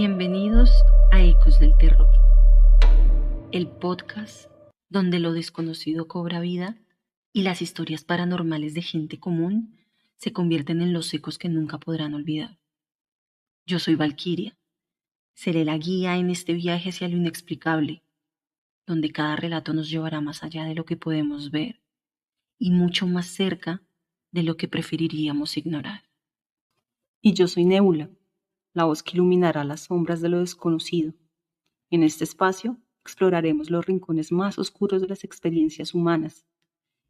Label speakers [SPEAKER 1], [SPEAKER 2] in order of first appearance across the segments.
[SPEAKER 1] Bienvenidos a Ecos del Terror, el podcast donde lo desconocido cobra vida y las historias paranormales de gente común se convierten en los ecos que nunca podrán olvidar. Yo soy Valquiria, seré la guía en este viaje hacia lo inexplicable, donde cada relato nos llevará más allá de lo que podemos ver y mucho más cerca de lo que preferiríamos ignorar.
[SPEAKER 2] Y yo soy Nébula, la voz que iluminará las sombras de lo desconocido. En este espacio exploraremos los rincones más oscuros de las experiencias humanas,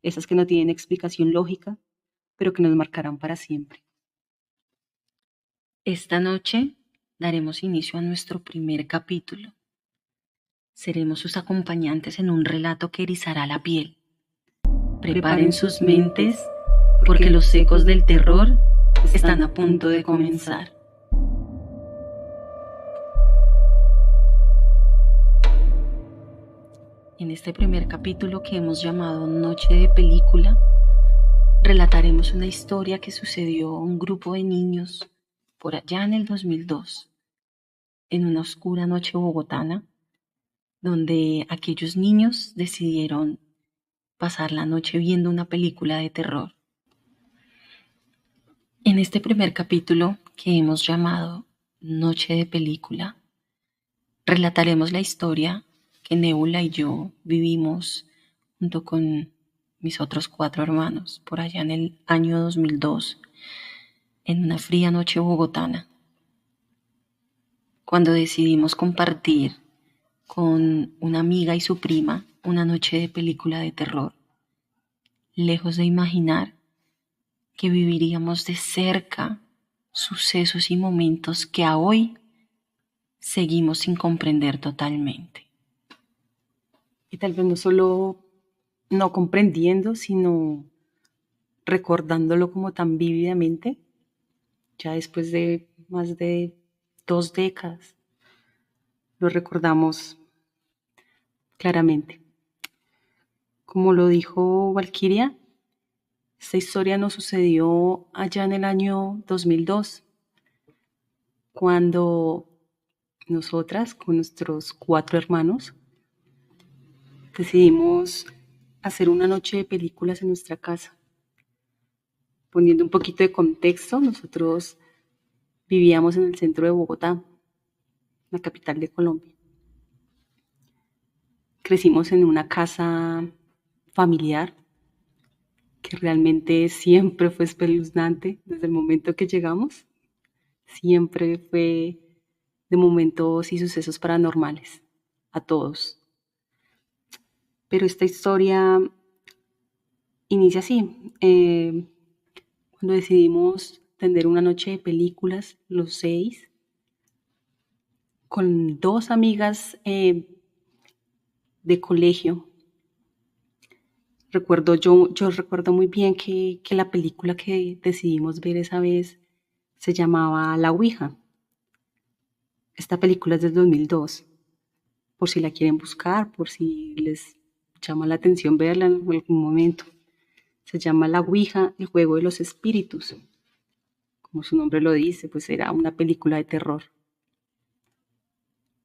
[SPEAKER 2] esas que no tienen explicación lógica, pero que nos marcarán para siempre.
[SPEAKER 1] Esta noche daremos inicio a nuestro primer capítulo. Seremos sus acompañantes en un relato que erizará la piel. Preparen sus mentes porque los ecos del terror están a punto de comenzar. En este primer capítulo que hemos llamado Noche de Película, relataremos una historia que sucedió a un grupo de niños por allá en el 2002, en una oscura noche bogotana, donde aquellos niños decidieron pasar la noche viendo una película de terror. En este primer capítulo que hemos llamado Noche de Película, relataremos la historia que Nébula y yo vivimos junto con mis otros 4 hermanos por allá en el año 2002, en una fría noche bogotana, cuando decidimos compartir con una amiga y su prima una noche de película de terror, lejos de imaginar que viviríamos de cerca sucesos y momentos que a hoy seguimos sin comprender totalmente.
[SPEAKER 2] Y tal vez no solo no comprendiendo, sino recordándolo como tan vívidamente, ya después de más de 2 décadas, lo recordamos claramente. Como lo dijo Valquiria, esta historia nos sucedió allá en el año 2002, cuando nosotras, con nuestros 4 hermanos, decidimos hacer una noche de películas en nuestra casa. Poniendo un poquito de contexto, nosotros vivíamos en el centro de Bogotá, la capital de Colombia. Crecimos en una casa familiar que realmente siempre fue espeluznante desde el momento que llegamos. Siempre fue de momentos y sucesos paranormales a todos. Pero esta historia inicia así. Cuando decidimos tener una noche de películas, los 6, con 2 amigas de colegio. Yo recuerdo muy bien que la película que decidimos ver esa vez se llamaba La Ouija. Esta película es del 2002. Por si la quieren buscar, por si les llama la atención verla en algún momento. Se llama La Ouija, el juego de los espíritus. Como su nombre lo dice, pues era una película de terror.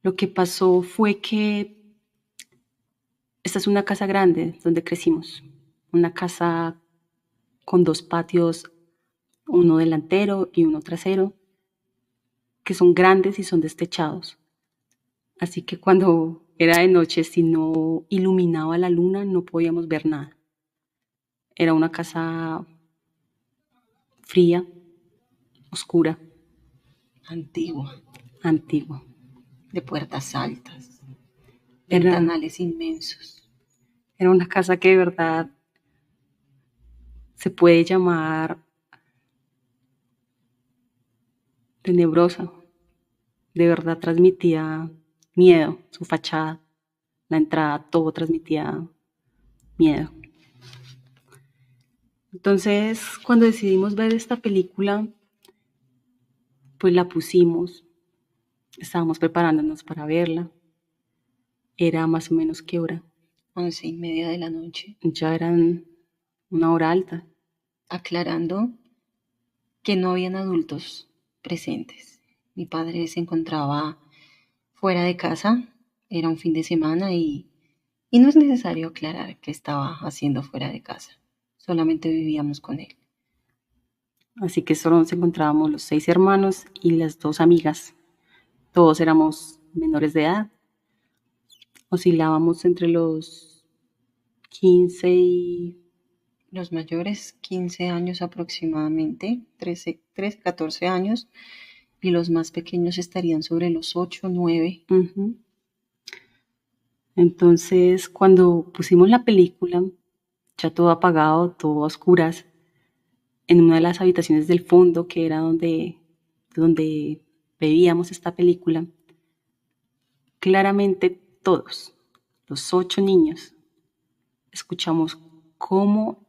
[SPEAKER 2] Lo que pasó fue que esta es una casa grande donde crecimos. Una casa con 2 patios, uno delantero y uno trasero, que son grandes y son destechados. Así que cuando era de noche, si no iluminaba la luna, no podíamos ver nada. Era una casa fría, oscura, antigua,
[SPEAKER 1] De puertas altas, ventanales inmensos.
[SPEAKER 2] Era una casa que de verdad se puede llamar tenebrosa. De verdad transmitía miedo, su fachada, la entrada, todo transmitía miedo. Entonces, cuando decidimos ver esta película, pues la pusimos. Estábamos preparándonos para verla. Era más o menos ¿qué hora?
[SPEAKER 1] 11:30 de la noche.
[SPEAKER 2] Ya eran una hora alta.
[SPEAKER 1] Aclarando que no habían adultos presentes. Mi padre se encontraba fuera de casa, era un fin de semana y no es necesario aclarar qué estaba haciendo fuera de casa, solamente vivíamos con él.
[SPEAKER 2] Así que solo nos encontrábamos los 6 hermanos y las 2 amigas. Todos éramos menores de edad. Oscilábamos entre los 15 y
[SPEAKER 1] Los mayores, 15 años aproximadamente, 14 años, y los más pequeños estarían sobre los 8, 9.
[SPEAKER 2] Entonces, cuando pusimos la película, ya todo apagado, todo a oscuras, en una de las habitaciones del fondo, que era donde veíamos esta película, claramente todos, los 8 niños, escuchamos cómo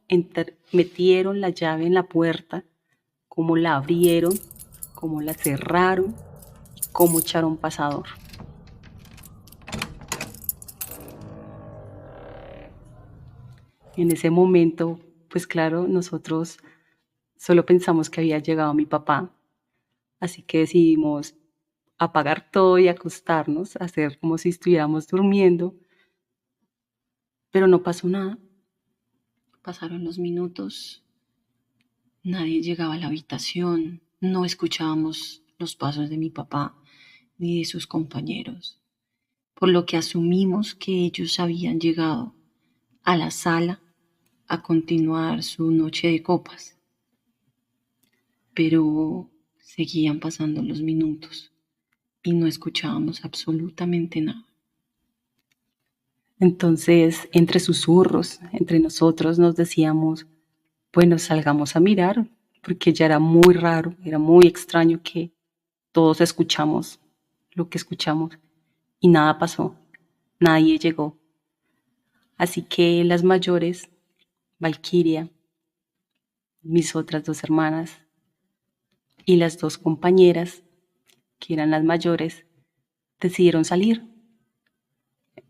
[SPEAKER 2] metieron la llave en la puerta, cómo la abrieron, cómo la cerraron y cómo echaron pasador. En ese momento, pues claro, nosotros solo pensamos que había llegado mi papá, así que decidimos apagar todo y acostarnos, hacer como si estuviéramos durmiendo, pero no pasó nada.
[SPEAKER 1] Pasaron los minutos, nadie llegaba a la habitación, no escuchábamos los pasos de mi papá ni de sus compañeros, por lo que asumimos que ellos habían llegado a la sala a continuar su noche de copas. Pero seguían pasando los minutos y no escuchábamos absolutamente nada.
[SPEAKER 2] Entonces, entre susurros, entre nosotros nos decíamos, bueno, salgamos a mirar, porque ya era muy raro, era muy extraño que todos escuchamos lo que escuchamos y nada pasó, nadie llegó. Así que las mayores, Valquiria, mis otras 2 hermanas y las 2 compañeras, que eran las mayores, decidieron salir.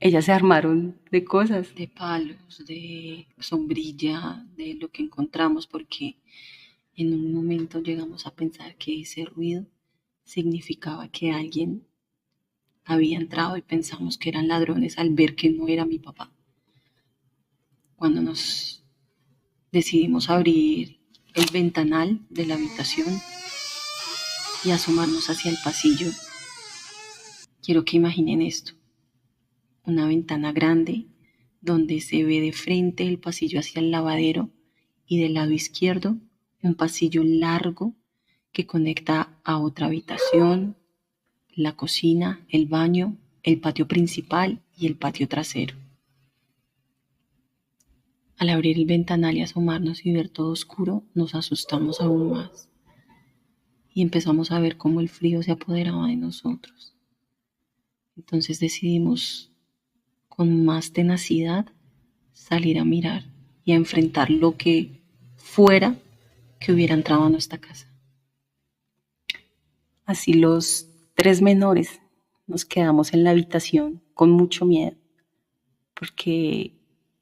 [SPEAKER 2] Ellas se armaron de cosas.
[SPEAKER 1] De palos, de sombrilla, de lo que encontramos, porque en un momento llegamos a pensar que ese ruido significaba que alguien había entrado y pensamos que eran ladrones al ver que no era mi papá. Cuando nos decidimos abrir el ventanal de la habitación y asomarnos hacia el pasillo, quiero que imaginen esto: una ventana grande donde se ve de frente el pasillo hacia el lavadero y del lado izquierdo un pasillo largo que conecta a otra habitación, la cocina, el baño, el patio principal y el patio trasero. Al abrir el ventanal y asomarnos y ver todo oscuro, nos asustamos aún más y empezamos a ver cómo el frío se apoderaba de nosotros. Entonces decidimos con más tenacidad salir a mirar y a enfrentar lo que fuera que hubiera entrado a nuestra casa.
[SPEAKER 2] Así los 3 menores nos quedamos en la habitación con mucho miedo, porque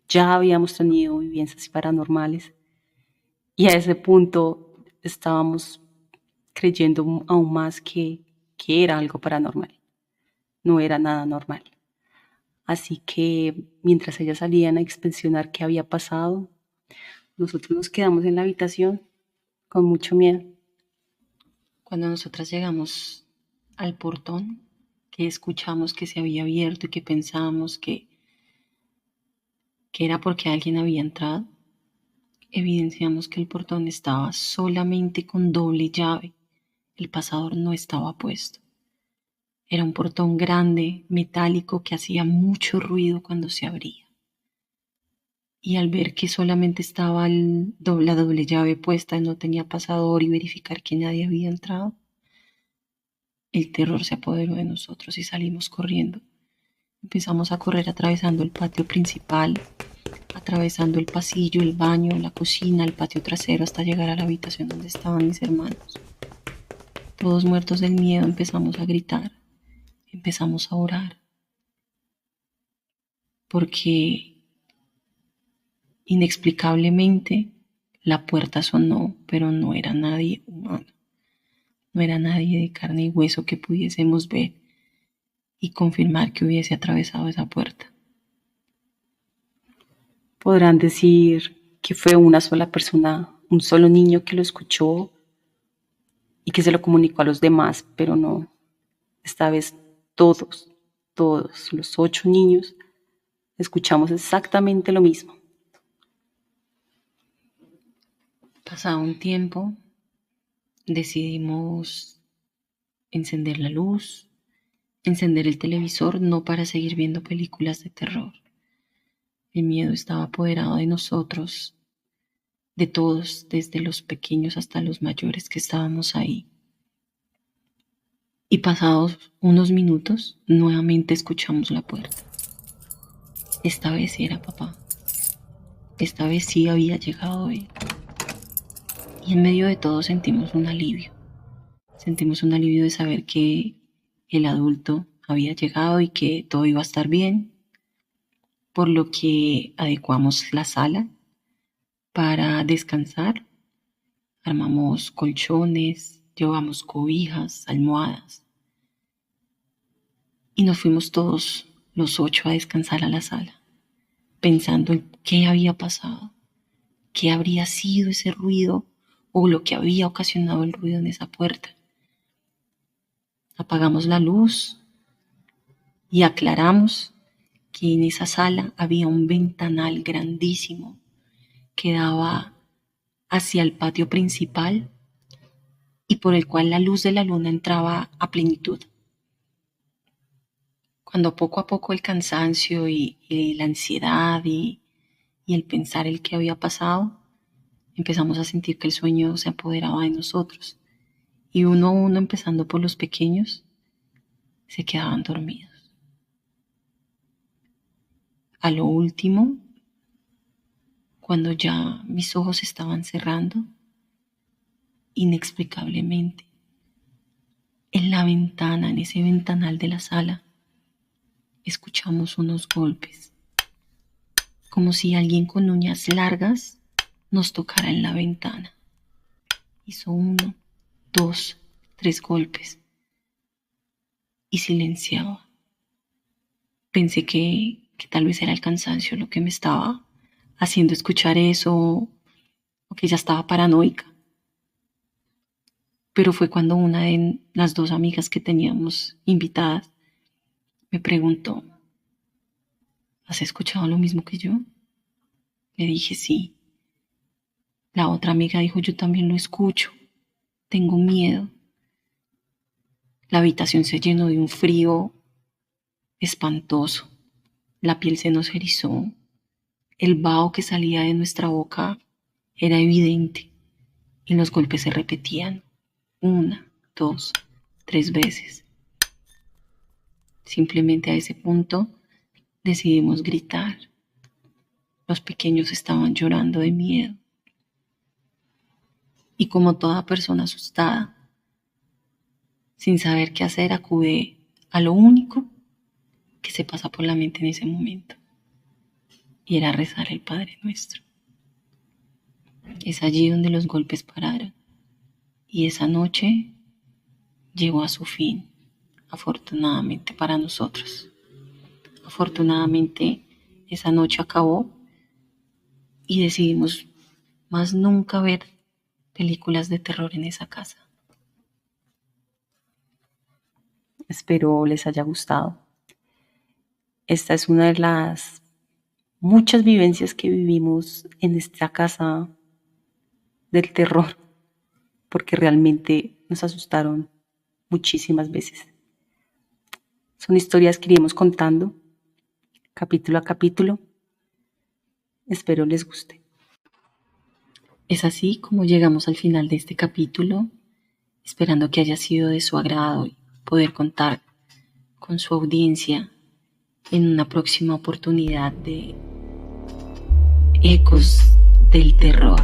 [SPEAKER 2] ya habíamos tenido vivencias paranormales y a ese punto estábamos creyendo aún más que era algo paranormal. No era nada normal. Así que mientras ellas salían a inspeccionar qué había pasado, nosotros nos quedamos en la habitación con mucho miedo.
[SPEAKER 1] Cuando nosotras llegamos al portón, que escuchamos que se había abierto y que pensábamos que era porque alguien había entrado, evidenciamos que el portón estaba solamente con doble llave. El pasador no estaba puesto. Era un portón grande, metálico, que hacía mucho ruido cuando se abría. Y al ver que solamente estaba la doble llave puesta, no tenía pasador y verificar que nadie había entrado, el terror se apoderó de nosotros y salimos corriendo. Empezamos a correr atravesando el patio principal, atravesando el pasillo, el baño, la cocina, el patio trasero, hasta llegar a la habitación donde estaban mis hermanos. Todos muertos del miedo empezamos a gritar, empezamos a orar, porque inexplicablemente la puerta sonó, pero no era nadie humano, no era nadie de carne y hueso que pudiésemos ver. y confirmar que hubiese atravesado esa puerta.
[SPEAKER 2] Podrán decir que fue una sola persona, un solo niño que lo escuchó y que se lo comunicó a los demás, pero no. Esta vez todos, los 8 niños, escuchamos exactamente lo mismo.
[SPEAKER 1] Pasado un tiempo, decidimos encender la luz, encender el televisor, no para seguir viendo películas de terror. El miedo estaba apoderado de nosotros, de todos, desde los pequeños hasta los mayores que estábamos ahí. Y pasados unos minutos, nuevamente escuchamos la puerta. Esta vez sí era papá. Esta vez sí había llegado él. Y en medio de todo sentimos un alivio. Sentimos un alivio de saber que el adulto había llegado y que todo iba a estar bien, por lo que adecuamos la sala para descansar. Armamos colchones, llevamos cobijas, almohadas y nos fuimos todos los 8 a descansar a la sala, pensando en qué había pasado, qué habría sido ese ruido o lo que había ocasionado el ruido en esa puerta. Apagamos la luz y aclaramos que en esa sala había un ventanal grandísimo que daba hacia el patio principal y por el cual la luz de la luna entraba a plenitud. Cuando poco a poco el cansancio y la ansiedad y el pensar el que había pasado, empezamos a sentir que el sueño se apoderaba de nosotros y uno a uno, empezando por los pequeños, se quedaban dormidos. A lo último, cuando ya mis ojos se estaban cerrando, inexplicablemente, en la ventana, en ese ventanal de la sala, escuchamos unos golpes, como si alguien con uñas largas nos tocara en la ventana. Hizo 1, 2, 3 golpes y silenciaba. Pensé que tal vez era el cansancio lo que me estaba haciendo escuchar eso, o que ya estaba paranoica. Pero fue cuando una de las 2 amigas que teníamos invitadas me preguntó: ¿has escuchado lo mismo que yo? Le dije sí. La otra amiga dijo: yo también lo escucho, tengo miedo. La habitación se llenó de un frío espantoso. La piel se nos erizó. El vaho que salía de nuestra boca era evidente y los golpes se repetían 1, 2, 3 veces. Simplemente a ese punto decidimos gritar. Los pequeños estaban llorando de miedo. Y como toda persona asustada, sin saber qué hacer, acude a lo único que se pasa por la mente en ese momento, y era rezar el Padre Nuestro. Es allí donde los golpes pararon y esa noche llegó a su fin, afortunadamente para nosotros. Afortunadamente esa noche acabó y decidimos más nunca ver películas de terror en esa casa.
[SPEAKER 2] Espero les haya gustado. Esta es una de las muchas vivencias que vivimos en esta casa del terror, porque realmente nos asustaron muchísimas veces. Son historias que iremos contando capítulo a capítulo. Espero les guste.
[SPEAKER 1] Es así como llegamos al final de este capítulo, esperando que haya sido de su agrado y poder contar con su audiencia en una próxima oportunidad de Ecos del Terror.